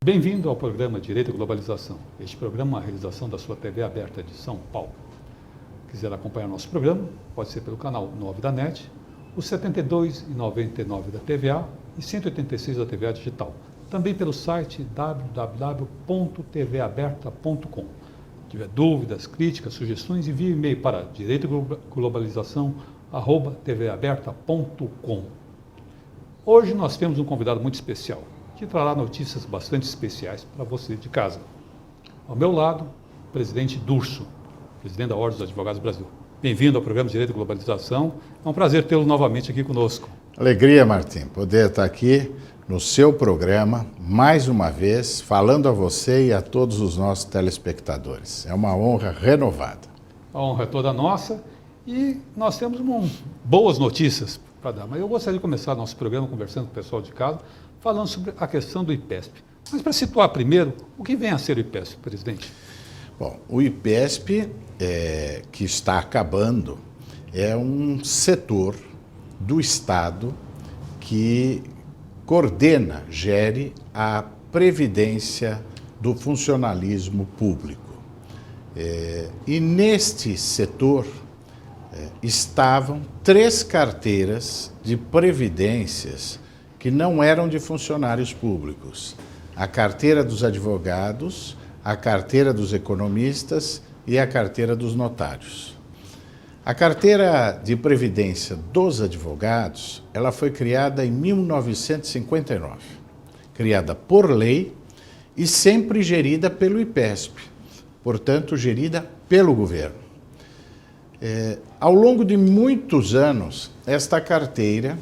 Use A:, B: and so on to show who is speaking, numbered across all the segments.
A: Bem-vindo ao programa Direito e Globalização. Este programa é uma realização da sua TV aberta de São Paulo. Quiser acompanhar nosso programa, pode ser pelo canal 9 da NET, o 72,99 da TVA e 186 da TVA Digital. Também pelo site www.tvaberta.com. Se tiver dúvidas, críticas, sugestões, envie e-mail para direitoglobalização@tvaberta.com. Hoje nós temos um convidado muito especial, que trará notícias bastante especiais para você de casa. Ao meu lado, o presidente Durso, presidente da Ordem dos Advogados do Brasil. Bem-vindo ao programa Direito e Globalização. É um prazer tê-lo novamente aqui conosco.
B: Alegria, Martim, poder estar aqui no seu programa, mais uma vez, falando a você e a todos os nossos telespectadores. É uma honra renovada.
A: A honra é toda nossa e nós temos boas notícias para dar. Mas eu gostaria de começar nosso programa conversando com o pessoal de casa, falando sobre a questão do IPESP. Mas para situar primeiro, o que vem a ser o IPESP, presidente?
B: Bom, o IPESP, que está acabando, é um setor do Estado que coordena, gere a previdência do funcionalismo público. E neste setor estavam 3 carteiras de previdências que não eram de funcionários públicos: a carteira dos advogados, a carteira dos economistas e a carteira dos notários. A carteira de previdência dos advogados, ela foi criada em 1959, criada por lei e sempre gerida pelo IPESP, portanto gerida pelo governo. Ao longo de muitos anos, esta carteira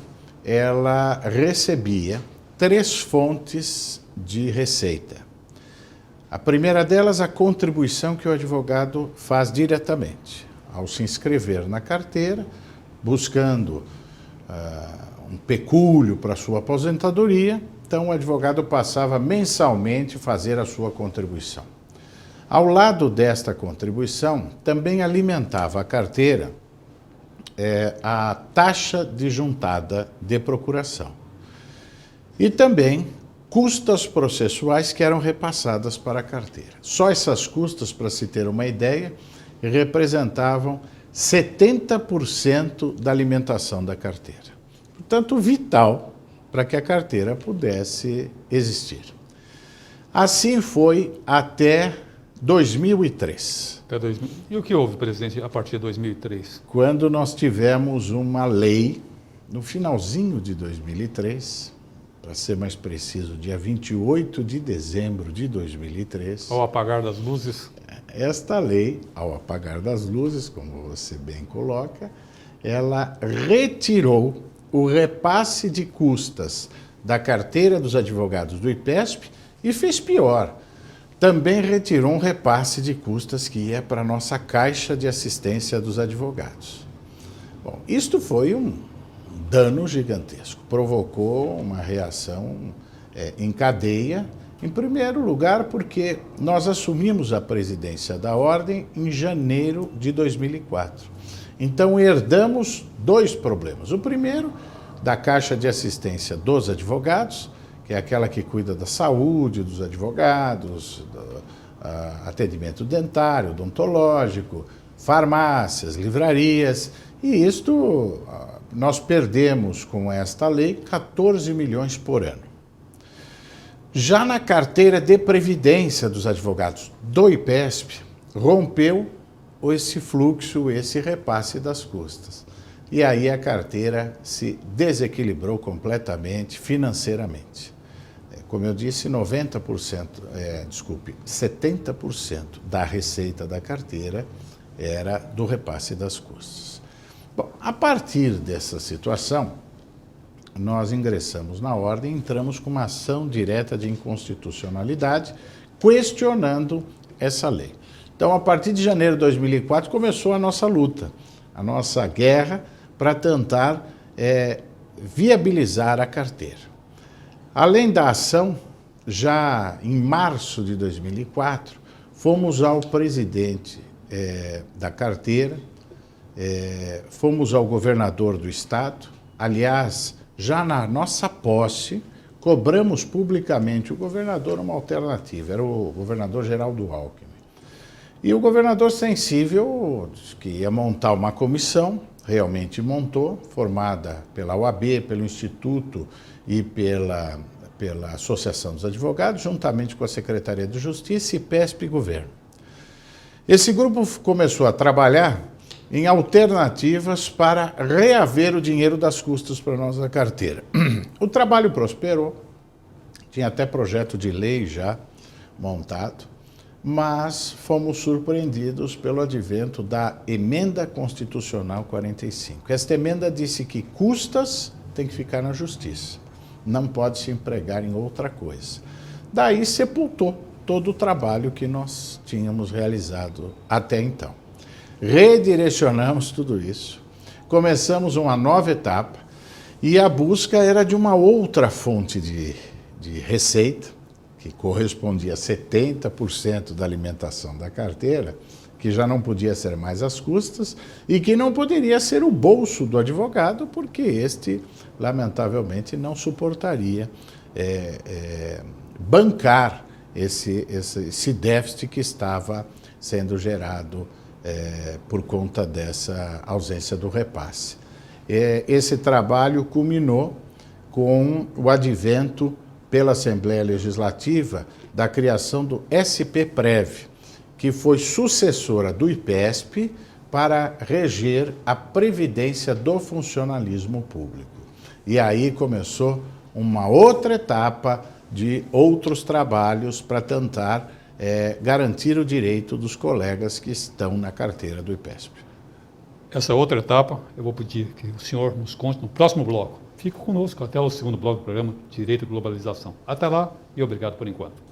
B: ela recebia 3 fontes de receita. A primeira delas, a contribuição que o advogado faz diretamente, ao se inscrever na carteira, buscando um pecúlio para sua aposentadoria. Então, o advogado passava mensalmente a fazer a sua contribuição. Ao lado desta contribuição, também alimentava a carteira a taxa de juntada de procuração. E também custas processuais que eram repassadas para a carteira. Só essas custas, para se ter uma ideia, representavam 70% da alimentação da carteira. Portanto, vital para que a carteira pudesse existir. Assim foi até 2003.
A: E o que houve, presidente, a partir de 2003?
B: Quando nós tivemos uma lei, no finalzinho de 2003, para ser mais preciso, dia 28 de dezembro de 2003.
A: Ao apagar das luzes?
B: Esta lei, ao apagar das luzes, como você bem coloca, ela retirou o repasse de custas da carteira dos advogados do IPESP e fez pior. Também retirou um repasse de custas que ia para a nossa caixa de assistência dos advogados. Bom, isto foi um dano gigantesco, provocou uma reação em cadeia, em primeiro lugar porque nós assumimos a presidência da Ordem em janeiro de 2004. Então herdamos 2 problemas. O primeiro, da Caixa de Assistência dos Advogados, que é aquela que cuida da saúde dos advogados, do atendimento dentário, odontológico, farmácias, livrarias, e isto nós perdemos com esta lei 14 milhões por ano. Já na carteira de previdência dos advogados do IPESP, rompeu esse fluxo, esse repasse das custas. E aí a carteira se desequilibrou completamente financeiramente. Como eu disse, 70% da receita da carteira era do repasse das custas. Bom, a partir dessa situação, nós ingressamos na Ordem, entramos com uma ação direta de inconstitucionalidade, questionando essa lei. Então, a partir de janeiro de 2004, começou a nossa luta, a nossa guerra para tentar viabilizar a carteira. Além da ação, já em março de 2004, fomos ao presidente da carteira, fomos ao governador do estado, aliás, já na nossa posse, cobramos publicamente o governador uma alternativa, era o governador Geraldo Alckmin. E o governador sensível disse que ia montar uma comissão, realmente montou, formada pela OAB, pelo Instituto e pela Associação dos Advogados, juntamente com a Secretaria de Justiça, IPESP e Governo. Esse grupo começou a trabalhar em alternativas para reaver o dinheiro das custas para a nossa carteira. O trabalho prosperou, tinha até projeto de lei já montado, mas fomos surpreendidos pelo advento da Emenda Constitucional 45. Esta emenda disse que custas tem que ficar na Justiça, não pode se empregar em outra coisa. Daí sepultou todo o trabalho que nós tínhamos realizado até então. Redirecionamos tudo isso, começamos uma nova etapa e a busca era de uma outra fonte de receita, que correspondia a 70% da alimentação da carteira, que já não podia ser mais as custas e que não poderia ser o bolso do advogado, porque este, lamentavelmente, não suportaria bancar esse déficit que estava sendo gerado por conta dessa ausência do repasse. Esse trabalho culminou com o advento pela Assembleia Legislativa da criação do SP-Prev, que foi sucessora do IPESP para reger a previdência do funcionalismo público. E aí começou uma outra etapa de outros trabalhos para tentar garantir o direito dos colegas que estão na carteira do IPESP.
A: Essa outra etapa, eu vou pedir que o senhor nos conte no próximo bloco. Fique conosco até o segundo bloco do programa Direito e Globalização. Até lá e obrigado por enquanto.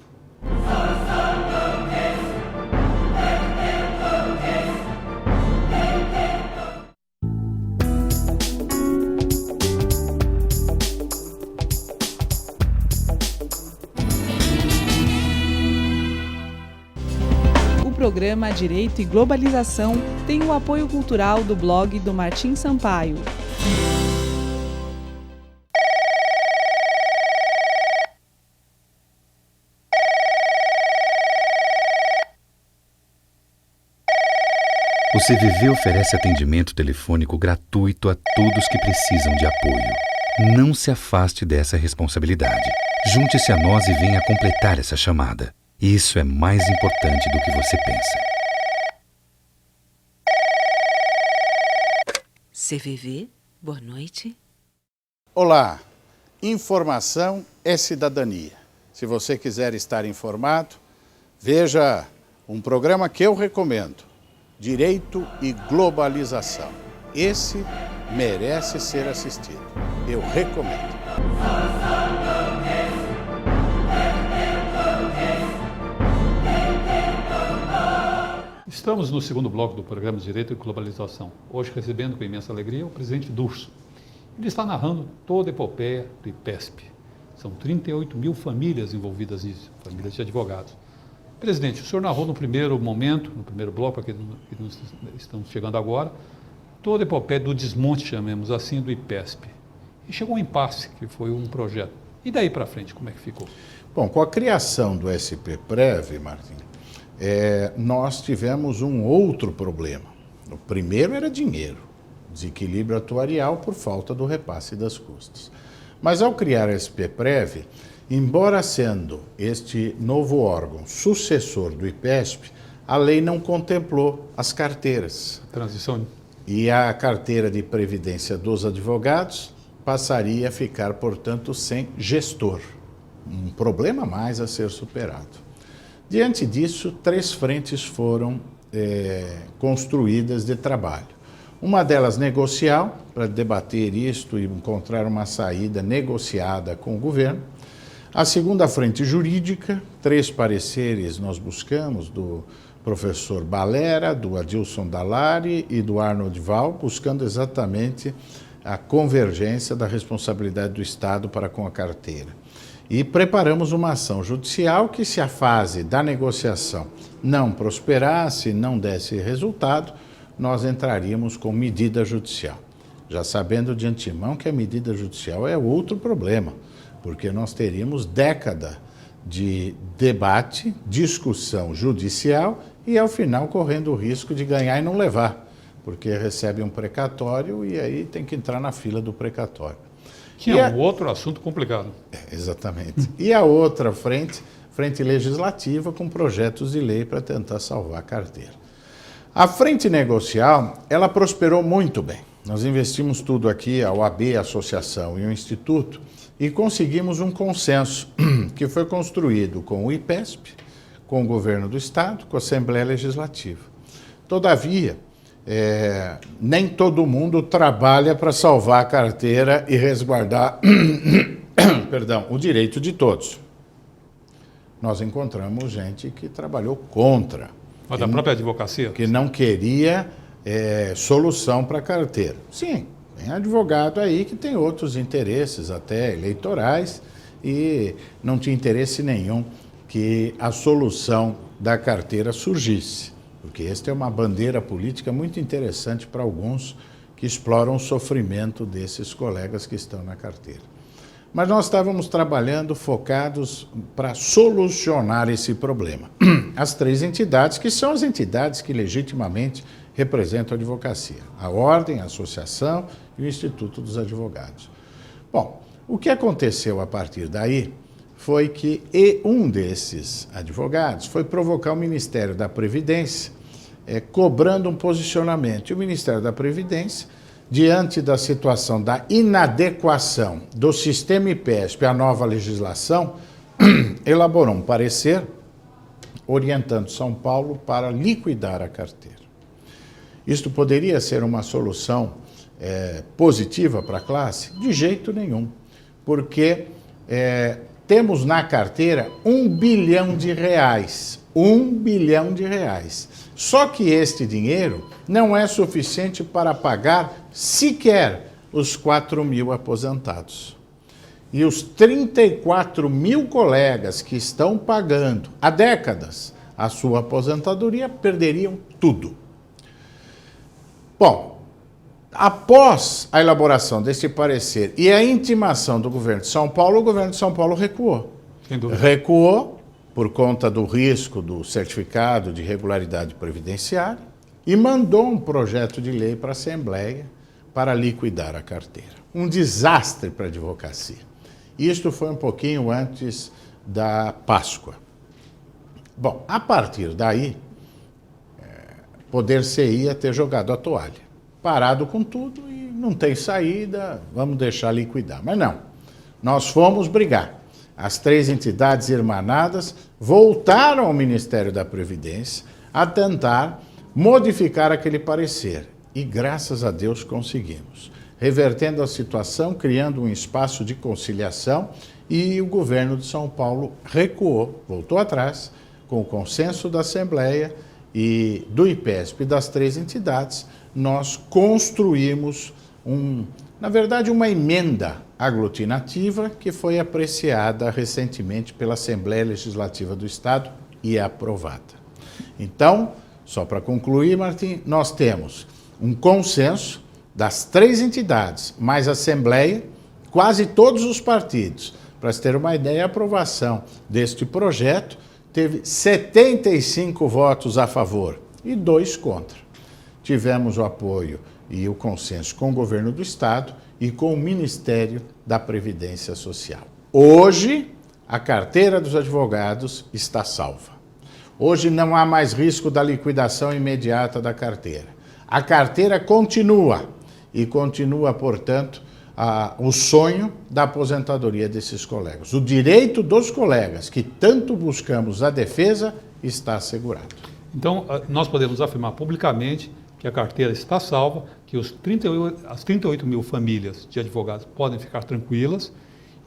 C: O programa Direito e Globalização tem o apoio cultural do blog do Martim Sampaio.
D: O CVV oferece atendimento telefônico gratuito a todos que precisam de apoio. Não se afaste dessa responsabilidade. Junte-se a nós e venha completar essa chamada. Isso é mais importante do que você pensa.
E: CVV, boa noite.
B: Olá, informação é cidadania. Se você quiser estar informado, veja um programa que eu recomendo. Direito e Globalização. Esse merece ser assistido. Eu recomendo.
A: Estamos no segundo bloco do programa Direito e Globalização. Hoje recebendo com imensa alegria o presidente Durso. Ele está narrando toda a epopeia do IPESP. São 38 mil famílias envolvidas nisso, famílias de advogados. Presidente, o senhor narrou no primeiro momento, no primeiro bloco que nós estamos chegando agora, toda a epopeia do desmonte, chamemos assim, do IPESP. E chegou um impasse, que foi um projeto. E daí para frente, como é que ficou?
B: Bom, com a criação do SP-Prev, Martim, nós tivemos um outro problema. O primeiro era dinheiro, desequilíbrio atuarial por falta do repasse das custas. Mas ao criar a SP-Prev, embora sendo este novo órgão sucessor do IPESP, a lei não contemplou as carteiras.
A: Transição.
B: E a carteira de previdência dos advogados passaria a ficar, portanto, sem gestor. Um problema a mais a ser superado. Diante disso, 3 frentes foram construídas de trabalho. Uma delas negocial, para debater isto e encontrar uma saída negociada com o governo. A segunda frente jurídica, 3 pareceres nós buscamos, do professor Balera, do Adilson Dallari e do Arnold Val, buscando exatamente a convergência da responsabilidade do Estado para com a carteira. E preparamos uma ação judicial que, se a fase da negociação não prosperasse, não desse resultado, nós entraríamos com medida judicial. Já sabendo de antemão que a medida judicial é outro problema. porque nós teríamos década de debate, discussão judicial e, ao final, correndo o risco de ganhar e não levar, porque recebe um precatório e aí tem que entrar na fila do precatório.
A: Que é um outro assunto complicado.
B: Exatamente. E a outra frente legislativa com projetos de lei para tentar salvar a carteira. A frente negocial, ela prosperou muito bem. Nós investimos tudo aqui, a OAB, a associação e o Instituto, e conseguimos um consenso que foi construído com o IPESP, com o governo do Estado, com a Assembleia Legislativa. Todavia, nem todo mundo trabalha para salvar a carteira e resguardar o direito de todos. Nós encontramos gente que trabalhou contra.
A: Mas da própria advocacia?
B: Que não queria solução para a carteira. Sim, tem advogado aí que tem outros interesses, até eleitorais, e não tinha interesse nenhum que a solução da carteira surgisse. Porque esta é uma bandeira política muito interessante para alguns que exploram o sofrimento desses colegas que estão na carteira. Mas nós estávamos trabalhando focados para solucionar esse problema. As três entidades, que são as entidades que legitimamente representam a advocacia: a Ordem, a Associação e o Instituto dos Advogados. Bom, o que aconteceu a partir daí foi que um desses advogados foi provocar o Ministério da Previdência, cobrando um posicionamento. E o Ministério da Previdência, diante da situação da inadequação do sistema IPESP à nova legislação, elaborou um parecer orientando São Paulo para liquidar a carteira. Isto poderia ser uma solução positiva para a classe? De jeito nenhum, porque temos na carteira R$1 bilhão. R$1 bilhão. Só que este dinheiro não é suficiente para pagar sequer os 4 mil aposentados. E os 34 mil colegas que estão pagando há décadas a sua aposentadoria perderiam tudo. Bom, após a elaboração deste parecer e a intimação do governo de São Paulo, o governo de São Paulo recuou.
A: Sem dúvida.
B: Recuou por conta do risco do certificado de regularidade previdenciária e mandou um projeto de lei para a Assembleia para liquidar a carteira. Um desastre para a advocacia. Isto foi um pouquinho antes da Páscoa. Bom, a partir daí, poder-se-ia ter jogado a toalha. Parado com tudo e não tem saída, vamos deixar liquidar. Mas não, nós fomos brigar. As três entidades irmanadas voltaram ao Ministério da Previdência a tentar modificar aquele parecer. E graças a Deus conseguimos. Revertendo a situação, criando um espaço de conciliação, e o governo de São Paulo recuou, voltou atrás, com o consenso da Assembleia e do IPESP e das três entidades, nós construímos na verdade, uma emenda aglutinativa que foi apreciada recentemente pela Assembleia Legislativa do Estado e aprovada. Então, só para concluir, Martim, nós temos um consenso das três entidades, mais a Assembleia, quase todos os partidos. Para se ter uma ideia, a aprovação deste projeto teve 75 votos a favor e 2 contra. Tivemos o apoio e o consenso com o governo do Estado e com o Ministério da Previdência Social. Hoje, a carteira dos advogados está salva. Hoje não há mais risco da liquidação imediata da carteira. A carteira continua e continua, portanto, o sonho da aposentadoria desses colegas. O direito dos colegas, que tanto buscamos a defesa, está assegurado.
A: Então, nós podemos afirmar publicamente que a carteira está salva, que as 38 mil famílias de advogados podem ficar tranquilas.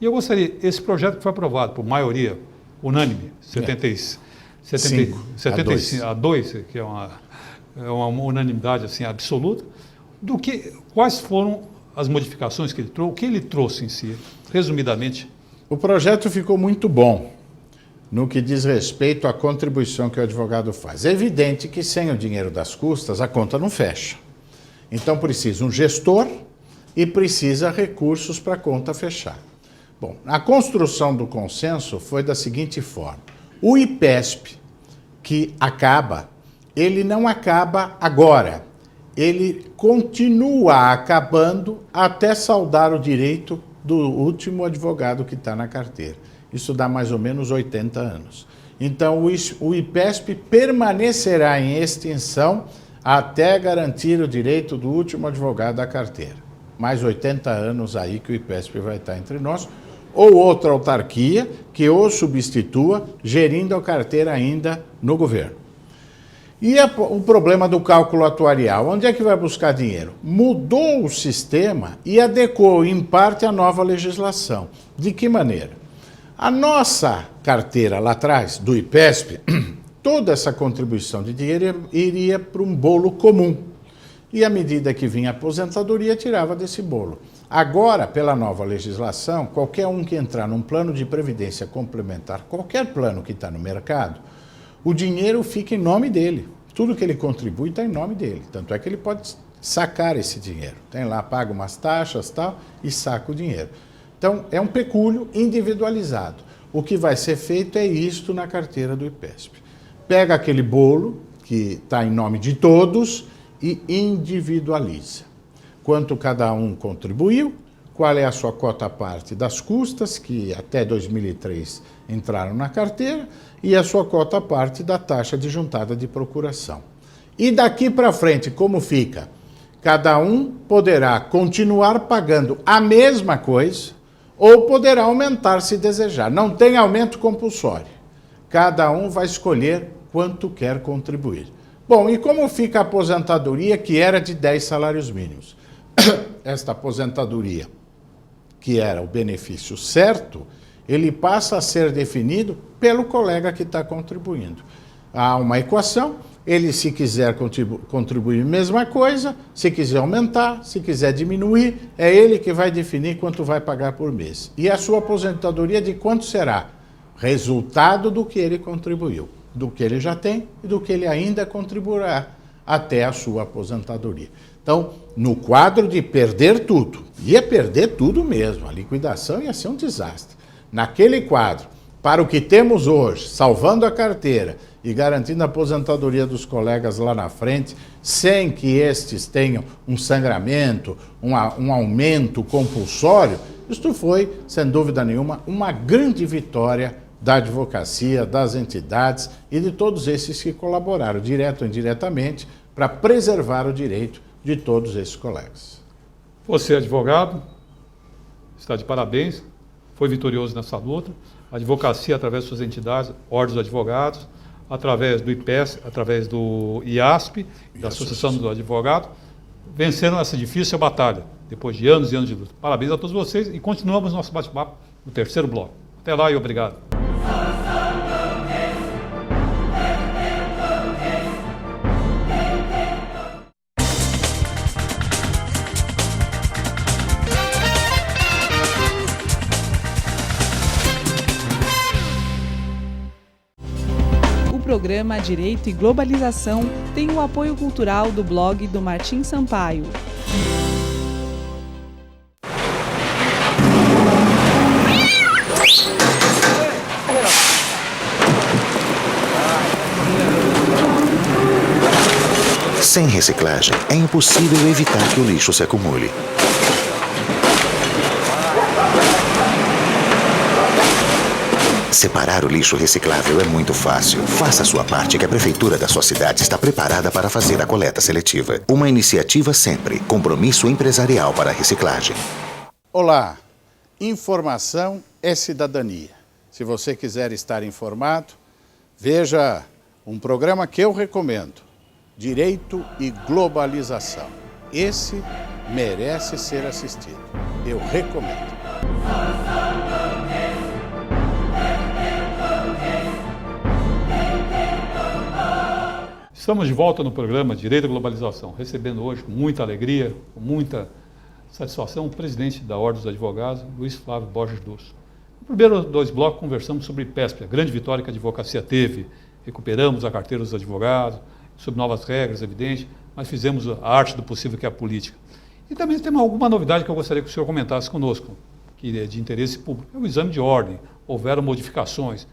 A: E eu gostaria, esse projeto que foi aprovado por maioria unânime, 75 a 2, que é uma unanimidade assim, absoluta, quais foram as modificações que ele trouxe, o que ele trouxe em si, resumidamente?
B: O projeto ficou muito bom no que diz respeito à contribuição que o advogado faz. É evidente que sem o dinheiro das custas a conta não fecha. Então precisa um gestor e precisa recursos para a conta fechar. Bom, a construção do consenso foi da seguinte forma. O IPESP, que acaba, ele não acaba agora. Ele continua acabando até saldar o direito do último advogado que está na carteira. Isso dá mais ou menos 80 anos. Então, o IPESP permanecerá em extinção até garantir o direito do último advogado da carteira. Mais 80 anos aí que o IPESP vai estar entre nós, ou outra autarquia que o substitua, gerindo a carteira ainda no governo. E o problema do cálculo atuarial, onde é que vai buscar dinheiro? Mudou o sistema e adequou, em parte, a nova legislação. De que maneira? A nossa carteira lá atrás, do IPESP, toda essa contribuição de dinheiro iria para um bolo comum. E à medida que vinha a aposentadoria, tirava desse bolo. Agora, pela nova legislação, qualquer um que entrar num plano de previdência complementar, qualquer plano que está no mercado, o dinheiro fica em nome dele. Tudo que ele contribui está em nome dele. Tanto é que ele pode sacar esse dinheiro. Tem lá, paga umas taxas e tal, e saca o dinheiro. Então, é um pecúlio individualizado. O que vai ser feito é isto na carteira do IPESP. Pega aquele bolo, que está em nome de todos, e individualiza. Quanto cada um contribuiu, qual é a sua cota parte das custas, que até 2003 entraram na carteira, e a sua cota parte da taxa de juntada de procuração. E daqui para frente, como fica? Cada um poderá continuar pagando a mesma coisa ou poderá aumentar se desejar. Não tem aumento compulsório. Cada um vai escolher quanto quer contribuir. Bom, e como fica a aposentadoria que era de 10 salários mínimos? Esta aposentadoria, que era o benefício certo, ele passa a ser definido pelo colega que está contribuindo. Há uma equação, ele se quiser contribuir mesma coisa, se quiser aumentar, se quiser diminuir, é ele que vai definir quanto vai pagar por mês. E a sua aposentadoria de quanto será? Resultado do que ele contribuiu, do que ele já tem e do que ele ainda contribuirá até a sua aposentadoria. Então, no quadro de perder tudo, ia perder tudo mesmo, a liquidação ia ser um desastre. Naquele quadro, para o que temos hoje, salvando a carteira e garantindo a aposentadoria dos colegas lá na frente, sem que estes tenham um sangramento, um aumento compulsório, isto foi, sem dúvida nenhuma, uma grande vitória da advocacia, das entidades e de todos esses que colaboraram, direto ou indiretamente, para preservar o direito de todos esses colegas.
A: Você, advogado, está de parabéns, foi vitorioso nessa luta. A advocacia, através de suas entidades, ordens dos advogados, através do IPES, através do IASP, da Associação dos Advogados, venceram essa difícil batalha, depois de anos e anos de luta. Parabéns a todos vocês e continuamos nosso bate-papo no terceiro bloco. Até lá e obrigado.
C: O programa Direito e Globalização tem o apoio cultural do blog do Martim Sampaio.
F: Sem reciclagem, é impossível evitar que o lixo se acumule. Separar o lixo reciclável é muito fácil. Faça a sua parte que a prefeitura da sua cidade está preparada para fazer a coleta seletiva. Uma iniciativa sempre. Compromisso empresarial para a reciclagem.
B: Olá, informação é cidadania. Se você quiser estar informado, veja um programa que eu recomendo, Direito e Globalização. Esse merece ser assistido. Eu recomendo.
A: Estamos de volta no programa Direito e Globalização, recebendo hoje com muita alegria, com muita satisfação, o presidente da Ordem dos Advogados, Luiz Flávio Borges Durso. No primeiro 2 blocos conversamos sobre IPESP, a grande vitória que a advocacia teve. Recuperamos a carteira dos advogados, sob novas regras, evidente, mas fizemos a arte do possível, que é a política. E também tem alguma novidade que eu gostaria que o senhor comentasse conosco, que é de interesse público, é o exame de ordem. Houveram modificações.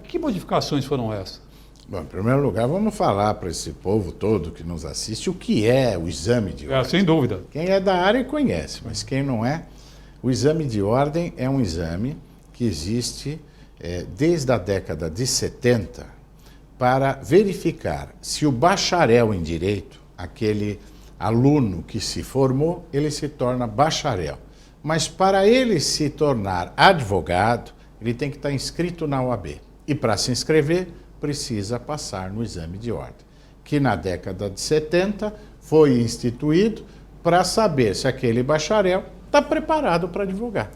A: Que modificações foram essas?
B: Bom, em primeiro lugar, vamos falar para esse povo todo que nos assiste o que é o exame de ordem.
A: Sem dúvida.
B: Quem é da área conhece, mas quem não é, o exame de ordem é um exame que existe desde a década de 70 para verificar se o bacharel em direito, aquele aluno que se formou, ele se torna bacharel. Mas para ele se tornar advogado, ele tem que estar inscrito na OAB. E para se inscrever, precisa passar no exame de ordem, que na década de 70 foi instituído para saber se aquele bacharel está preparado para advogar.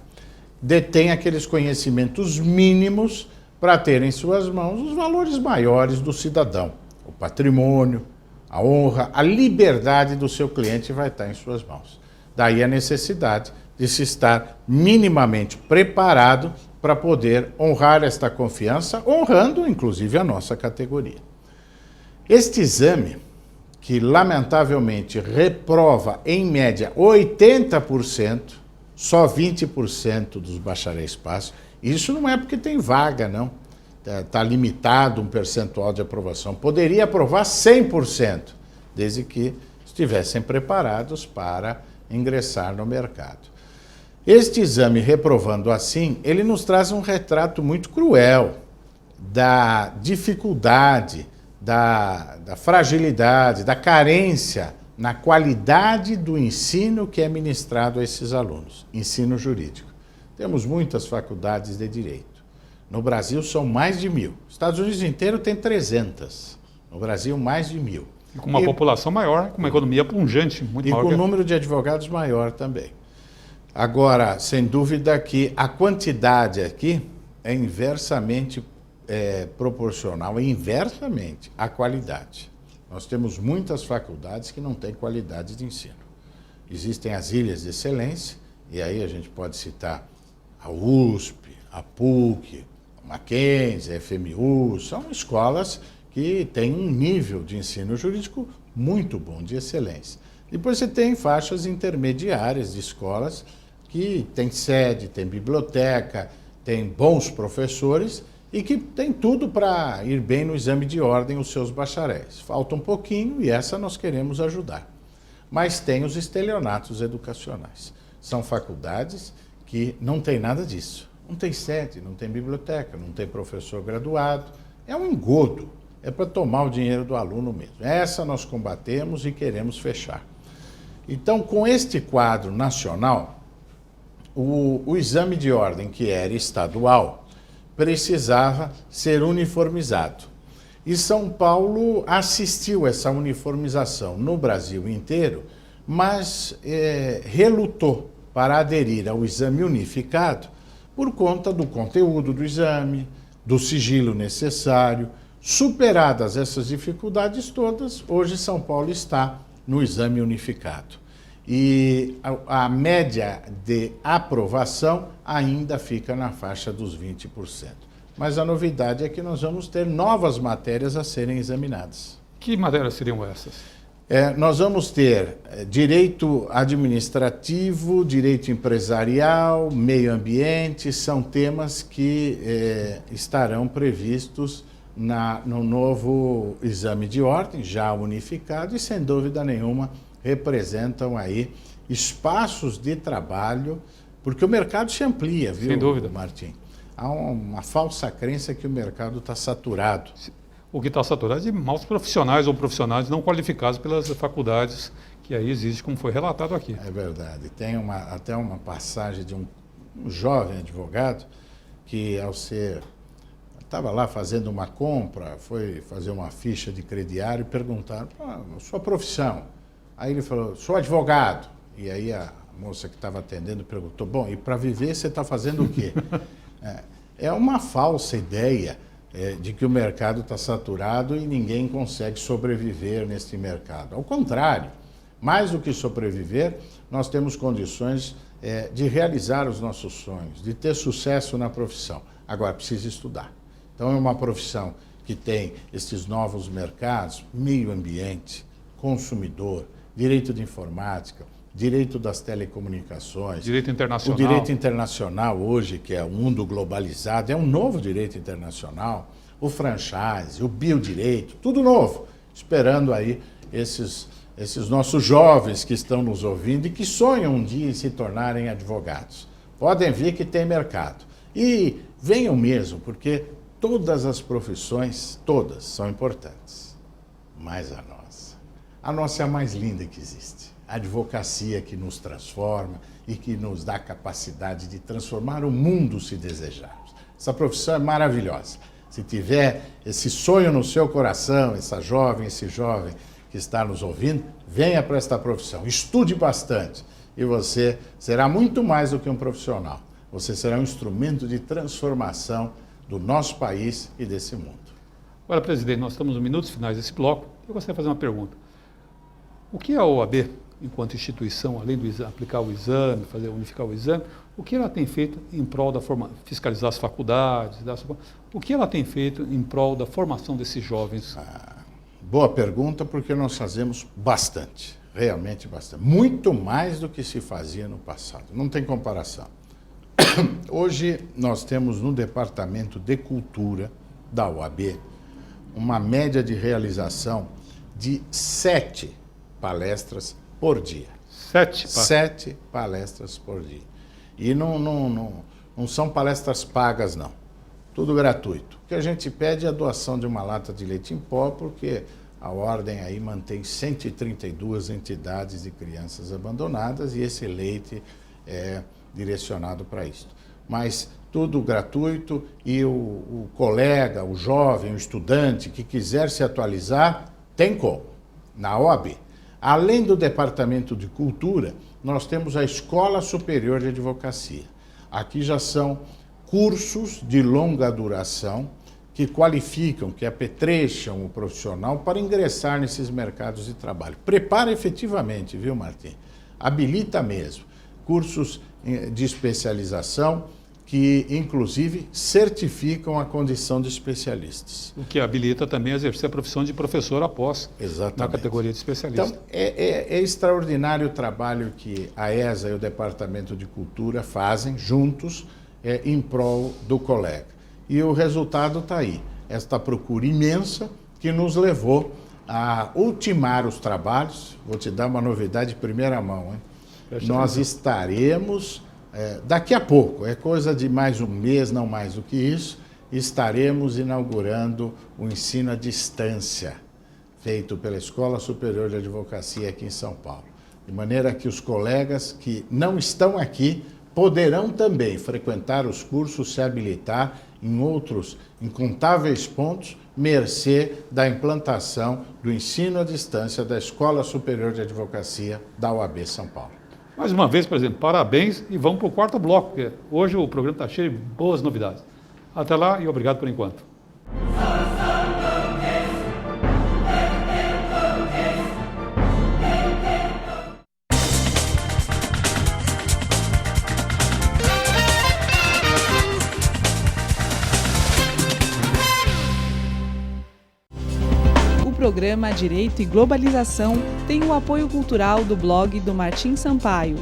B: Detém aqueles conhecimentos mínimos para ter em suas mãos os valores maiores do cidadão. O patrimônio, a honra, a liberdade do seu cliente vai estar em suas mãos. Daí a necessidade de se estar minimamente preparado para poder honrar esta confiança, honrando inclusive a nossa categoria. Este exame, que lamentavelmente reprova em média 80%, só 20% dos bacharéis passam. Isso não é porque tem vaga, não. Está limitado um percentual de aprovação. Poderia aprovar 100%, desde que estivessem preparados para ingressar no mercado. Este exame, reprovando assim, ele nos traz um retrato muito cruel da dificuldade, da fragilidade, da carência na qualidade do ensino que é ministrado a esses alunos, ensino jurídico. Temos muitas faculdades de direito. No Brasil são mais de 1.000. Estados Unidos inteiro tem 300. No Brasil, mais de 1.000.
A: E com uma população maior, com uma economia pungente, muito maior.
B: E com o número de advogados maior também. Agora, sem dúvida que a quantidade aqui é inversamente proporcional, inversamente à qualidade. Nós temos muitas faculdades que não têm qualidade de ensino. Existem as ilhas de excelência, e aí a gente pode citar a USP, a PUC, a Mackenzie, a FMU, são escolas que têm um nível de ensino jurídico muito bom, de excelência. Depois você tem faixas intermediárias de escolas que têm sede, têm biblioteca, têm bons professores e que têm tudo para ir bem no exame de ordem os seus bacharéis. Falta um pouquinho e essa nós queremos ajudar. Mas tem os estelionatos educacionais. São faculdades que não tem nada disso. Não tem sede, não tem biblioteca, não tem professor graduado. É um engodo. É para tomar o dinheiro do aluno mesmo. Essa nós combatemos e queremos fechar. Então, com este quadro nacional, o exame de ordem, que era estadual, precisava ser uniformizado. E São Paulo assistiu a essa uniformização no Brasil inteiro, mas relutou para aderir ao exame unificado por conta do conteúdo do exame, do sigilo necessário. Superadas essas dificuldades todas, hoje São Paulo está no exame unificado. E a média de aprovação ainda fica na faixa dos 20%. Mas a novidade é que nós vamos ter novas matérias a serem examinadas.
A: Que matérias seriam essas?
B: Nós vamos ter direito administrativo, direito empresarial, meio ambiente, são temas que estarão previstos no novo exame de ordem, já unificado, e sem dúvida nenhuma representam aí espaços de trabalho, porque o mercado se amplia, viu,
A: sem dúvida,
B: Martim? Há uma falsa crença que o mercado está saturado.
A: O que está saturado é de maus profissionais ou profissionais não qualificados pelas faculdades que aí existe, como foi relatado aqui.
B: É verdade. Tem até uma passagem de um jovem advogado que, ao ser... estava lá fazendo uma compra, foi fazer uma ficha de crediário e perguntaram, sua profissão? Aí ele falou, sou advogado. E aí a moça que estava atendendo perguntou, bom, e para viver você está fazendo o quê? É uma falsa ideia de que o mercado está saturado e ninguém consegue sobreviver neste mercado. Ao contrário, mais do que sobreviver, nós temos condições de realizar os nossos sonhos, de ter sucesso na profissão. Agora, precisa estudar. Então, é uma profissão que tem esses novos mercados, meio ambiente, consumidor, direito de informática, direito das telecomunicações,
A: Direito internacional.
B: o direito internacional hoje, que é o mundo globalizado, é um novo direito internacional, o franchise, o biodireito, tudo novo, esperando aí esses nossos jovens que estão nos ouvindo e que sonham um dia em se tornarem advogados. Podem vir que tem mercado. E venham mesmo, porque todas as profissões, todas, são importantes. Mas a nossa é a mais linda que existe. A advocacia que nos transforma e que nos dá a capacidade de transformar o mundo se desejarmos. Essa profissão é maravilhosa. Se tiver esse sonho no seu coração, esse jovem que está nos ouvindo, venha para esta profissão, estude bastante e você será muito mais do que um profissional. Você será um instrumento de transformação do nosso país e desse mundo.
A: Agora, presidente, nós estamos nos minutos finais desse bloco. Eu gostaria de fazer uma pergunta. O que a OAB, enquanto instituição, além de aplicar o exame, unificar o exame, o que ela tem feito em prol da fiscalizar as faculdades, o que ela tem feito em prol da formação desses jovens?
B: Boa pergunta, porque nós fazemos bastante, realmente bastante. Muito mais do que se fazia no passado, não tem comparação. Hoje nós temos no Departamento de Cultura da OAB uma média de realização de 7 palestras por dia. 7 palestras por dia. E não são palestras pagas, não. Tudo gratuito. O que a gente pede é a doação de uma lata de leite em pó, porque a ordem aí mantém 132 entidades de crianças abandonadas e esse leite é direcionado para isso. Mas tudo gratuito e o colega, o jovem, o estudante que quiser se atualizar, tem como, na OAB. Além do Departamento de Cultura, nós temos a Escola Superior de Advocacia. Aqui já são cursos de longa duração que qualificam, que apetrecham o profissional para ingressar nesses mercados de trabalho. Prepara efetivamente, viu, Martim? Habilita mesmo. Cursos de especialização que, inclusive, certificam a condição de especialistas.
A: O que habilita também a exercer a profissão de professor após,
B: exatamente,
A: na categoria de especialista.
B: Então, é extraordinário o trabalho que a ESA e o Departamento de Cultura fazem juntos em prol do colega. E o resultado está aí, esta procura imensa que nos levou a ultimar os trabalhos. Vou te dar uma novidade de primeira mão, hein? Nós estaremos, daqui a pouco, é coisa de mais um mês, não mais do que isso, estaremos inaugurando o ensino à distância, feito pela Escola Superior de Advocacia aqui em São Paulo. De maneira que os colegas que não estão aqui poderão também frequentar os cursos, se habilitar em outros incontáveis pontos, mercê da implantação do ensino à distância da Escola Superior de Advocacia da OAB São Paulo.
A: Mais uma vez, presidente, parabéns e vamos para o quarto bloco, porque hoje o programa está cheio de boas novidades. Até lá e obrigado por enquanto.
C: O programa Direito e Globalização tem o apoio cultural do blog do Martim Sampaio.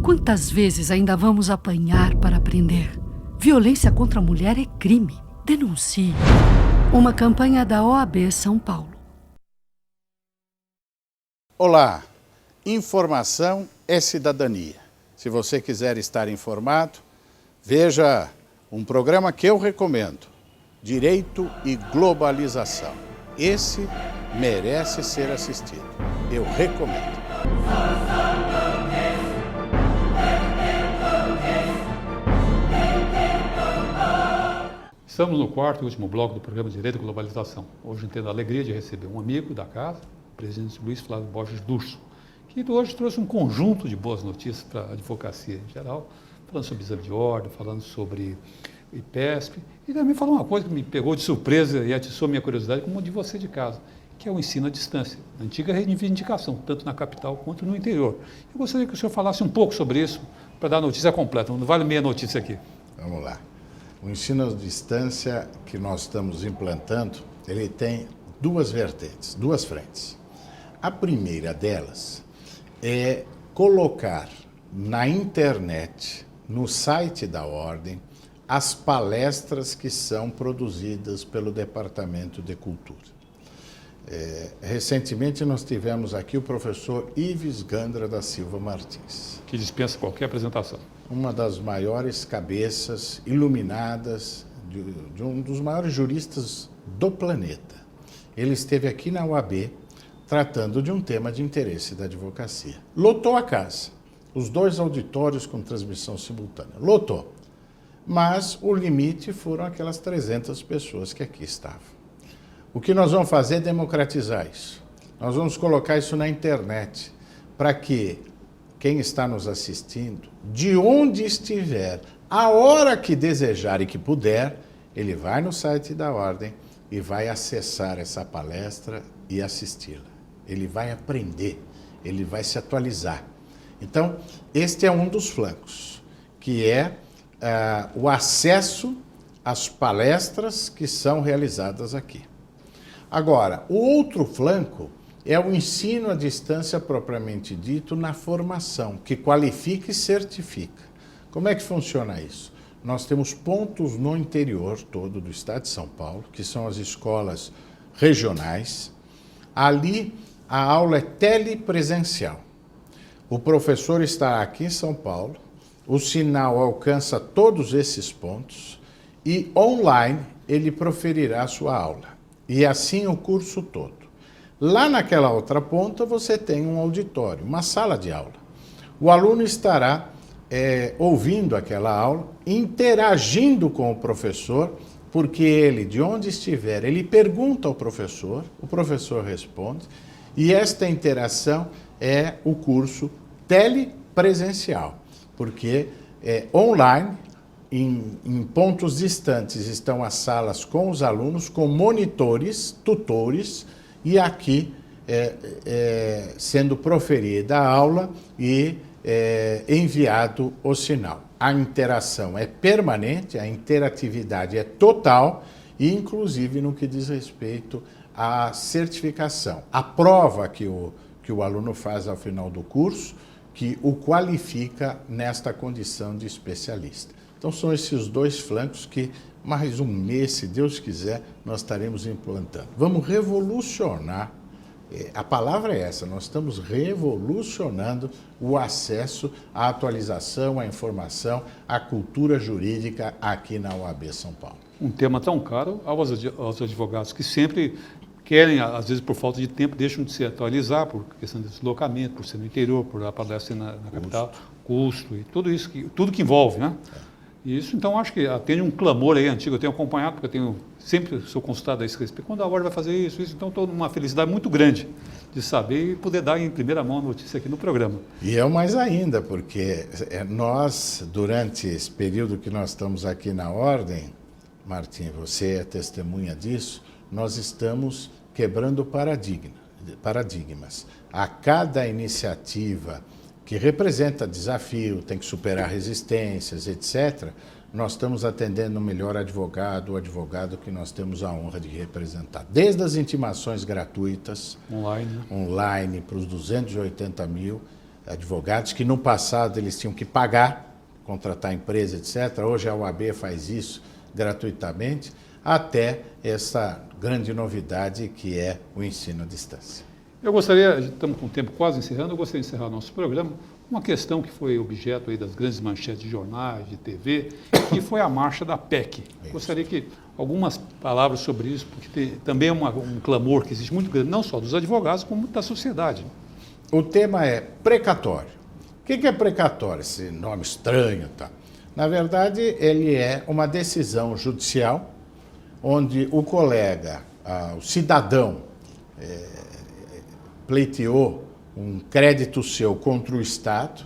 G: Quantas vezes ainda vamos apanhar para aprender? Violência contra a mulher é crime. Denuncie. Uma campanha da OAB São Paulo.
B: Olá, informação é cidadania. Se você quiser estar informado, veja um programa que eu recomendo, Direito e Globalização. Esse merece ser assistido. Eu recomendo.
A: Estamos no quarto e último bloco do programa Direito e Globalização. Hoje tendo a alegria de receber um amigo da casa, o presidente Luiz Flávio Borges Durso, que hoje trouxe um conjunto de boas notícias para a advocacia em geral, falando sobre exame de ordem, falando sobre o IPESP, e também falou uma coisa que me pegou de surpresa e atiçou minha curiosidade, como a de você de casa, que é o ensino à distância, a antiga reivindicação, tanto na capital quanto no interior. Eu gostaria que o senhor falasse um pouco sobre isso, para dar a notícia completa, não vale meia notícia aqui.
B: Vamos lá. O ensino à distância que nós estamos implantando, ele tem duas vertentes, duas frentes. A primeira delas é colocar na internet, no site da Ordem, as palestras que são produzidas pelo Departamento de Cultura. Recentemente nós tivemos aqui o professor Ives Gandra da Silva Martins.
A: Que dispensa qualquer apresentação.
B: Uma das maiores cabeças iluminadas, de um dos maiores juristas do planeta. Ele esteve aqui na UAB tratando de um tema de interesse da advocacia. Lotou a casa, os 2 auditórios com transmissão simultânea. Lotou. Mas o limite foram aquelas 300 pessoas que aqui estavam. O que nós vamos fazer é democratizar isso. Nós vamos colocar isso na internet, para que quem está nos assistindo, de onde estiver, a hora que desejar e que puder, ele vai no site da Ordem e vai acessar essa palestra e assisti-la. Ele vai aprender, ele vai se atualizar. Então, este é um dos flancos, que é o acesso às palestras que são realizadas aqui. Agora, o outro flanco é o ensino à distância propriamente dito na formação, que qualifica e certifica. Como é que funciona isso? Nós temos pontos no interior todo do estado de São Paulo, que são as escolas regionais. Ali a aula é telepresencial. O professor está aqui em São Paulo, o sinal alcança todos esses pontos e online ele proferirá a sua aula. E assim o curso todo. Lá naquela outra ponta você tem um auditório, uma sala de aula. O aluno estará ouvindo aquela aula, interagindo com o professor, porque ele, de onde estiver, ele pergunta ao professor, o professor responde, e esta interação é o curso telepresencial, porque online, em pontos distantes, estão as salas com os alunos, com monitores, tutores, e aqui sendo proferida a aula e enviado o sinal. A interação é permanente, a interatividade é total, e inclusive no que diz respeito à certificação. A prova que o aluno faz ao final do curso, que o qualifica nesta condição de especialista. Então são esses 2 flancos que, mais um mês, se Deus quiser, nós estaremos implantando. Vamos revolucionar, a palavra é essa, nós estamos revolucionando o acesso à atualização, à informação, à cultura jurídica aqui na UAB São Paulo.
A: Um tema tão caro aos advogados que sempre querem, às vezes por falta de tempo, deixam de se atualizar por questão de deslocamento, por ser no interior, por a palestra na capital, custo e tudo isso, tudo que envolve, né? E isso, então, acho que atende um clamor aí antigo, eu tenho acompanhado, porque eu sempre sou consultado a esse respeito. Quando a Ordem vai fazer isso, então estou numa felicidade muito grande de saber e poder dar em primeira mão a notícia aqui no programa.
B: E é o mais ainda, porque nós, durante esse período que nós estamos aqui na Ordem, Martim, você é testemunha disso, nós estamos quebrando paradigmas. A cada iniciativa que representa desafio, tem que superar resistências, etc., nós estamos atendendo o melhor advogado, o advogado que nós temos a honra de representar. Desde as intimações gratuitas, online para os 280 mil advogados, que no passado eles tinham que pagar, contratar empresa, etc. Hoje a UAB faz isso gratuitamente, até essa grande novidade que é o ensino à distância.
A: Eu gostaria, estamos com o tempo quase encerrando, eu gostaria de encerrar nosso programa uma questão que foi objeto aí das grandes manchetes de jornais, de TV, que foi a marcha da PEC. Gostaria que algumas palavras sobre isso, porque também é um clamor que existe muito grande, não só dos advogados, como da sociedade.
B: O tema é precatório. O que é precatório? Esse nome estranho, tá? Na verdade, ele é uma decisão judicial onde o colega, o cidadão, pleiteou um crédito seu contra o Estado,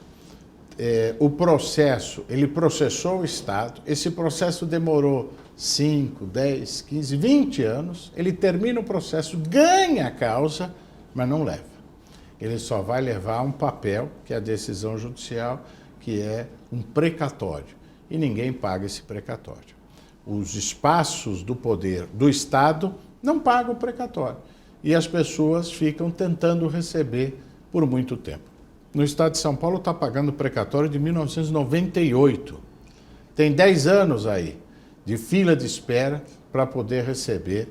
B: o processo, ele processou o Estado, esse processo demorou 5, 10, 15, 20 anos, ele termina o processo, ganha a causa, mas não leva. Ele só vai levar um papel, que é a decisão judicial, que é um precatório, e ninguém paga esse precatório. os espaços do poder do Estado não pagam o precatório. E as pessoas ficam tentando receber por muito tempo. No Estado de São Paulo está pagando o precatório de 1998. Tem 10 anos aí de fila de espera para poder receber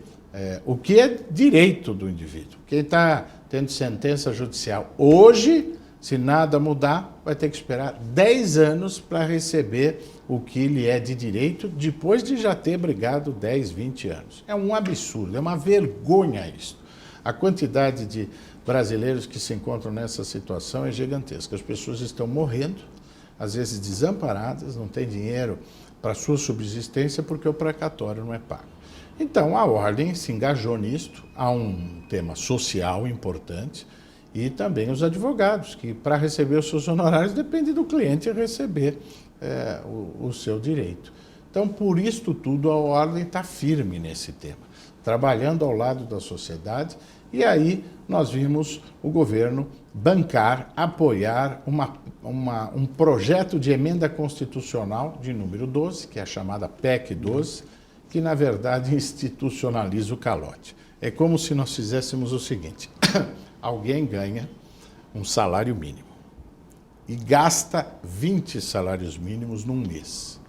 B: o que é direito do indivíduo. Quem está tendo sentença judicial hoje, se nada mudar, vai ter que esperar 10 anos para receber o que lhe é de direito, depois de já ter brigado 10, 20 anos. É um absurdo, é uma vergonha isso. A quantidade de brasileiros que se encontram nessa situação é gigantesca. As pessoas estão morrendo, às vezes desamparadas, não têm dinheiro para sua subsistência porque o precatório não é pago. Então, a Ordem se engajou nisto, há um tema social importante, e também os advogados, que para receber os seus honorários depende do cliente receber o seu direito. Então, por isto tudo, a Ordem está firme nesse tema, trabalhando ao lado da sociedade, e aí nós vimos o governo bancar, apoiar um projeto de emenda constitucional de número 12, que é a chamada PEC 12, que na verdade institucionaliza o calote. É como se nós fizéssemos o seguinte: alguém ganha um salário mínimo e gasta 20 salários mínimos num mês.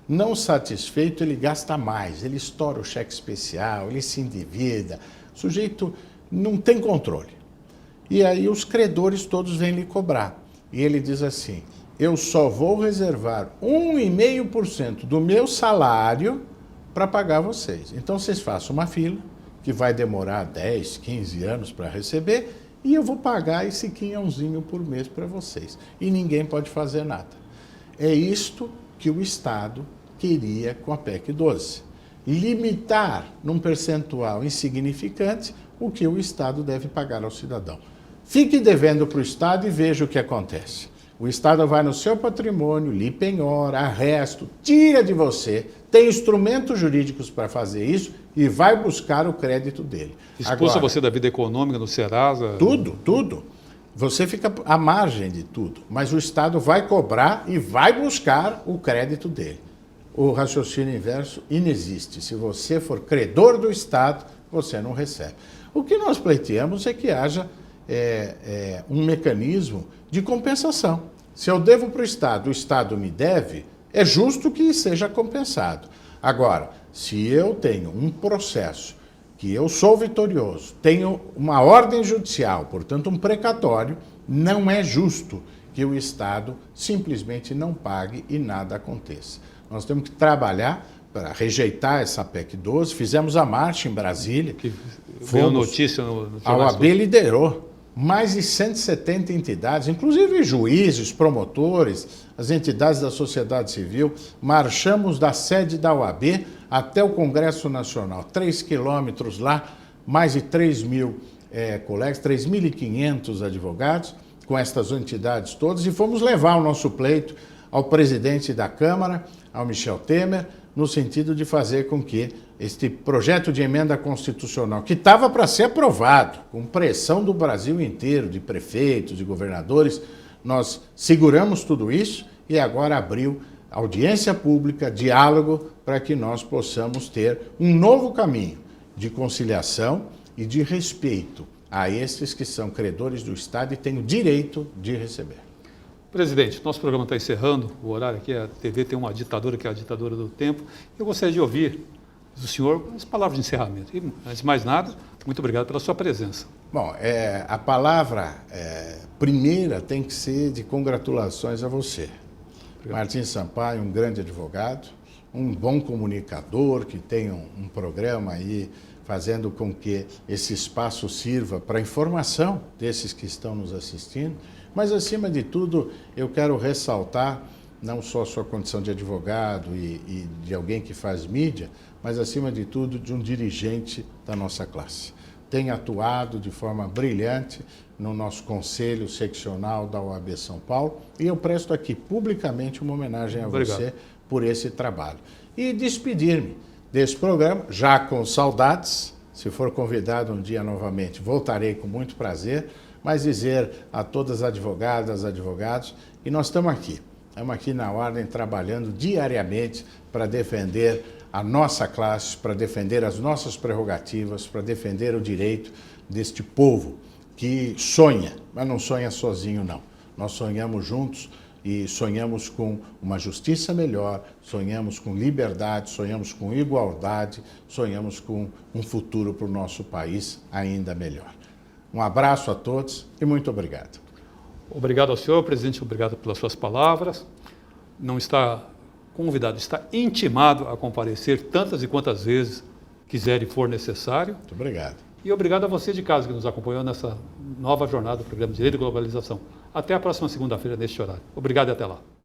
B: Não satisfeito, ele gasta mais, ele estoura o cheque especial, ele se endivida, o sujeito não tem controle. E aí os credores todos vêm lhe cobrar. E ele diz assim: eu só vou reservar 1,5% do meu salário para pagar vocês. Então vocês façam uma fila, que vai demorar 10, 15 anos para receber, e eu vou pagar esse quinhãozinho por mês para vocês. E ninguém pode fazer nada. É isto que o Estado queria com a PEC 12. Limitar num percentual insignificante o que o Estado deve pagar ao cidadão. Fique devendo para o Estado e veja o que acontece. O Estado vai no seu patrimônio, lhe penhora, arresto, tira de você, tem instrumentos jurídicos para fazer isso e vai buscar o crédito dele.
A: Expulsa você da vida econômica, no Serasa?
B: Tudo. Você fica à margem de tudo, mas o Estado vai cobrar e vai buscar o crédito dele. O raciocínio inverso inexiste. Se você for credor do Estado, você não recebe. O que nós pleiteamos é que haja um mecanismo de compensação. Se eu devo para o Estado me deve, é justo que seja compensado. Agora, se eu tenho um processo que eu sou vitorioso, tenho uma ordem judicial, portanto um precatório, não é justo que o Estado simplesmente não pague e nada aconteça. Nós temos que trabalhar para rejeitar essa PEC 12, fizemos a marcha em Brasília.
A: Que veio notícia no
B: A OAB liderou mais de 170 entidades, inclusive juízes, promotores, as entidades da sociedade civil, marchamos da sede da OAB até o Congresso Nacional, 3 quilômetros lá, mais de 3 mil colegas, 3.500 advogados, com estas entidades todas, e fomos levar o nosso pleito ao presidente da Câmara, ao Michel Temer, no sentido de fazer com que este projeto de emenda constitucional, que estava para ser aprovado, com pressão do Brasil inteiro, de prefeitos, de governadores, nós seguramos tudo isso e agora abriu audiência pública, diálogo, para que nós possamos ter um novo caminho de conciliação e de respeito a esses que são credores do Estado e têm o direito de receber.
A: Presidente, nosso programa está encerrando, o horário aqui, a TV tem uma ditadora que é a ditadora do tempo. Eu gostaria de ouvir do senhor as palavras de encerramento. E, antes de mais nada, muito obrigado pela sua presença.
B: Bom, a palavra primeira tem que ser de congratulações a você. Obrigado. Martim Sampaio, um grande advogado, um bom comunicador, que tem um programa aí fazendo com que esse espaço sirva para informação desses que estão nos assistindo. Mas, acima de tudo, eu quero ressaltar não só a sua condição de advogado e de alguém que faz mídia, mas, acima de tudo, de um dirigente da nossa classe. Tem atuado de forma brilhante no nosso Conselho Seccional da OAB São Paulo e eu presto aqui publicamente uma homenagem a você por esse trabalho. E despedir-me desse programa, já com saudades, se for convidado um dia novamente, voltarei com muito prazer, mas dizer a todas as advogadas, advogados, que nós estamos aqui na Ordem trabalhando diariamente para defender a nossa classe, para defender as nossas prerrogativas, para defender o direito deste povo que sonha, mas não sonha sozinho, não. Nós sonhamos juntos e sonhamos com uma justiça melhor, sonhamos com liberdade, sonhamos com igualdade, sonhamos com um futuro para o nosso país ainda melhor. Um abraço a todos e muito obrigado.
A: Obrigado ao senhor, presidente, obrigado pelas suas palavras. Não está convidado, está intimado a comparecer tantas e quantas vezes quiser e for necessário.
B: Muito obrigado.
A: E obrigado a você de casa que nos acompanhou nessa nova jornada do programa Direito e Globalização. Até a próxima segunda-feira, neste horário. Obrigado e até lá.